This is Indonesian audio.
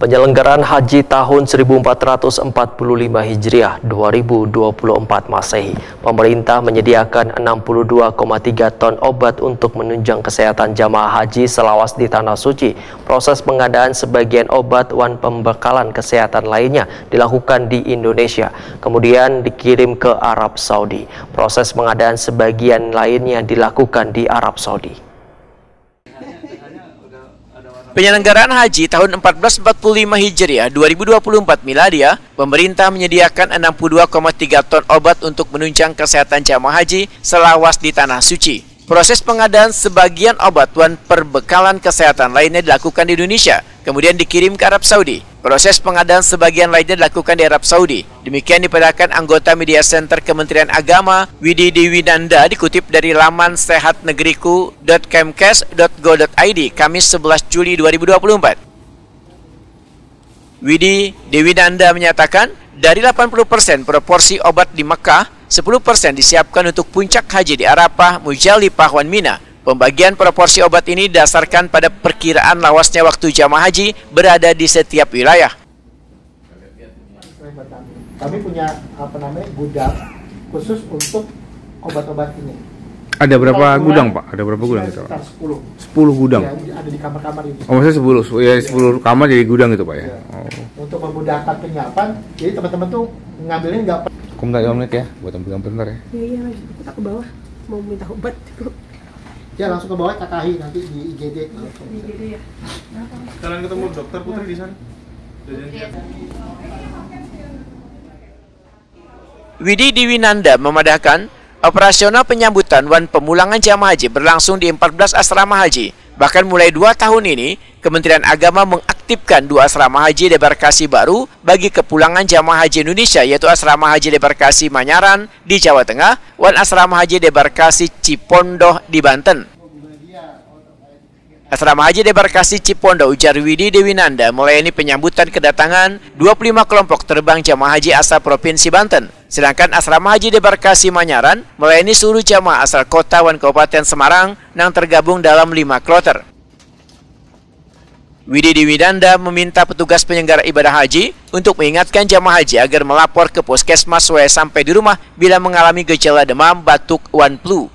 Penyelenggaraan Haji tahun 1445 Hijriah 2024 Masehi, pemerintah menyediakan 62,3 ton obat untuk menunjang kesehatan jamaah haji selawas di Tanah Suci. Proses pengadaan sebagian obat dan pembekalan kesehatan lainnya dilakukan di Indonesia, kemudian dikirim ke Arab Saudi. Proses pengadaan sebagian lainnya dilakukan di Arab Saudi. Penyelenggaraan Haji tahun 1445 Hijriah 2024 Miladiah, pemerintah menyediakan 62,3 ton obat untuk menunjang kesehatan jamaah haji selawas di Tanah Suci. Proses pengadaan sebagian obat dan perbekalan kesehatan lainnya dilakukan di Indonesia, kemudian dikirim ke Arab Saudi. Proses pengadaan sebagian lainnya dilakukan di Arab Saudi. Demikian diperkatakan anggota Media Center Kementerian Agama Widi Dewinanda dikutip dari laman sehatnegeriku.kemkes.go.id Kamis 11 Juli 2024. Widi Dewinanda menyatakan dari 80% proporsi obat di Mekah, 10% disiapkan untuk puncak haji di Arafah, Muzdalifah, dan Mina. Pembagian proporsi obat ini didasarkan pada perkiraan lawasnya waktu jamaah haji berada di setiap wilayah. Kami punya gudang khusus untuk obat-obat ini. Ada berapa gudang, Pak? Ada berapa gudang itu? 10 gudang. Ya, ada di kamar-kamar itu. Oh, maksudnya 10 ya, 10 kamar jadi gudang gitu, Pak ya. Ya. Oh. Untuk memudahkan penyiapan, jadi teman-teman tuh ngambilin nggak. Komentar 5 menit ya, buat ambil bentar ya. Iya, kita ke bawah mau minta obat. Ya langsung ke bawah KKI nanti di IGD. Di IGD ya. Kalian ketemu dokter Putri di sana? Widi Dewinanda memadahkan operasional penyambutan dan pemulangan jamaah haji berlangsung di 14 asrama haji. Bahkan mulai 2 tahun ini, Kementerian Agama mengaktifkan 2 asrama haji debarkasi baru bagi kepulangan jamaah haji Indonesia, yaitu asrama haji debarkasi Manyaran di Jawa Tengah dan asrama haji debarkasi Cipondoh di Banten. Asrama haji debarkasi Cipondoh, ujar Widi Dewinanda, melayani penyambutan kedatangan 25 kelompok terbang jamaah haji asal Provinsi Banten. Sedangkan asrama haji debarkasi Manyaran melayani seluruh jamaah asal kota dan Kabupaten Semarang yang tergabung dalam 5 kloter. Widi Dewinanda meminta petugas penyelenggara ibadah haji untuk mengingatkan jamaah haji agar melapor ke puskesmas sampai di rumah bila mengalami gejala demam, batuk, dan flu.